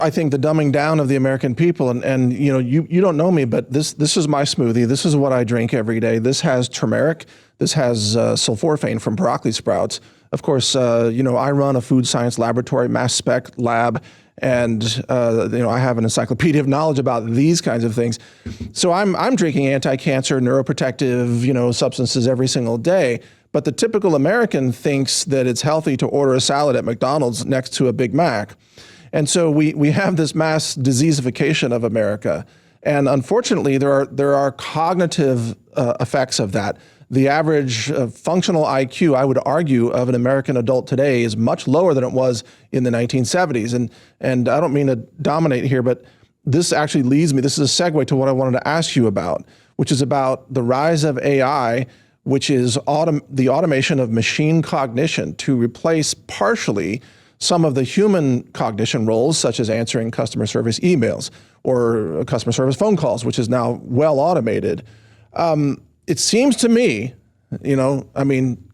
I think the dumbing down of the American people, and you don't know me, but this is my smoothie. This is what I drink every day. This has turmeric. This has sulforaphane from broccoli sprouts. Of course, I run a food science laboratory, mass spec lab, and I have an encyclopedia of knowledge about these kinds of things. So I'm drinking anti-cancer, neuroprotective, substances every single day. But the typical American thinks that it's healthy to order a salad at McDonald's next to a Big Mac. And so we have this mass diseasification of America. And unfortunately, there are cognitive effects of that. The average functional IQ, I would argue, of an American adult today is much lower than it was in the 1970s. And I don't mean to dominate here, but this actually leads me, this is a segue to what I wanted to ask you about, which is about the rise of AI, which is the automation of machine cognition to replace partially some of the human cognition roles, such as answering customer service emails or customer service phone calls, which is now well automated. It seems to me,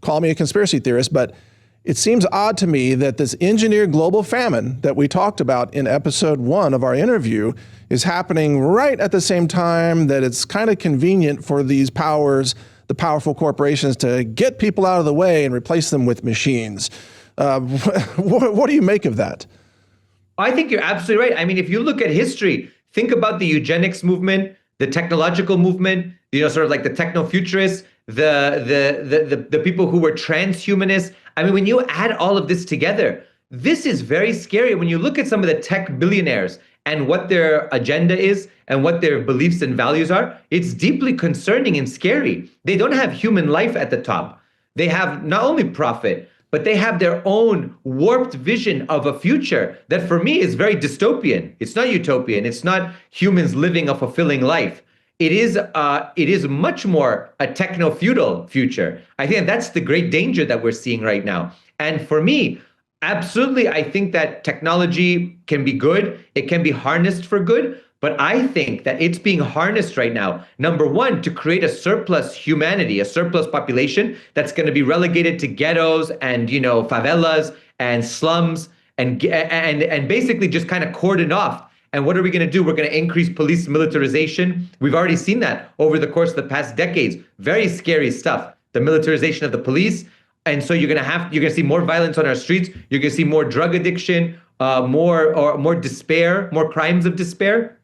call me a conspiracy theorist, but it seems odd to me that this engineered global famine that we talked about in episode 1 of our interview is happening right at the same time that it's kind of convenient for these powers, the powerful corporations, to get people out of the way and replace them with machines. What do you make of that? I think you're absolutely right. I mean, if you look at history, think about the eugenics movement, the technological movement, sort of like the techno-futurists, the people who were transhumanists. I mean, when you add all of this together, this is very scary. When you look at some of the tech billionaires and what their agenda is and what their beliefs and values are, it's deeply concerning and scary. They don't have human life at the top. They have not only profit, but they have their own warped vision of a future that for me is very dystopian. It's not utopian. It's not humans living a fulfilling life. It is much more a techno-feudal future. I think that's the great danger that we're seeing right now. And for me, absolutely, I think that technology can be good. It can be harnessed for good. But I think that it's being harnessed right now, number one, to create a surplus humanity, a surplus population that's going to be relegated to ghettos and, favelas and slums and basically just kind of cordoned off. And what are we going to do? We're going to increase police militarization. We've already seen that over the course of the past decades. Very scary stuff, the militarization of the police. And so you're going to see more violence on our streets. You're going to see more drug addiction, more despair, more crimes of despair.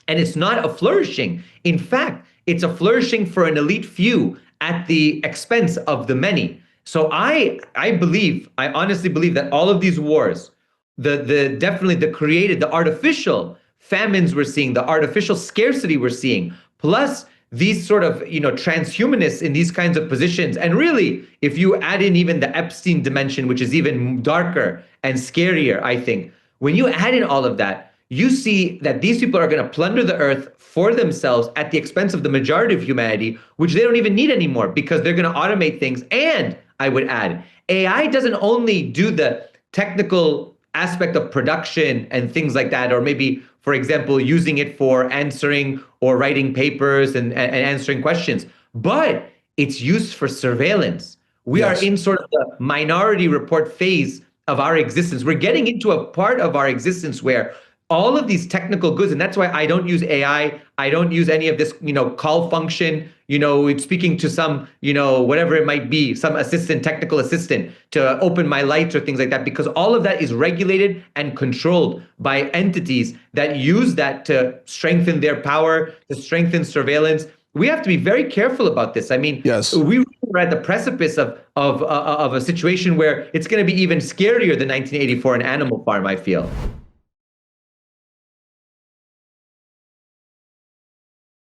And it's not a flourishing. In fact, it's a flourishing for an elite few at the expense of the many. So I honestly believe that all of these wars, the artificial famines we're seeing, the artificial scarcity we're seeing, plus these sort of, transhumanists in these kinds of positions. And really, if you add in even the Epstein dimension, which is even darker and scarier, I think, when you add in all of that, you see that these people are going to plunder the earth for themselves at the expense of the majority of humanity, which they don't even need anymore because they're going to automate things. And I would add, AI doesn't only do the technical aspect of production and things like that, or maybe, for example, using it for answering or writing papers and answering questions, but it's used for surveillance. We are in sort of the minority report phase of our existence. We're getting into a part of our existence where all of these technical goods, and that's why I don't use AI. I don't use any of this, call function, it's speaking to some, whatever it might be, some assistant, technical assistant to open my lights or things like that, because all of that is regulated and controlled by entities that use that to strengthen their power, to strengthen surveillance. We have to be very careful about this. I mean, we are at the precipice of a situation where it's going to be even scarier than 1984, an Animal Farm, I feel.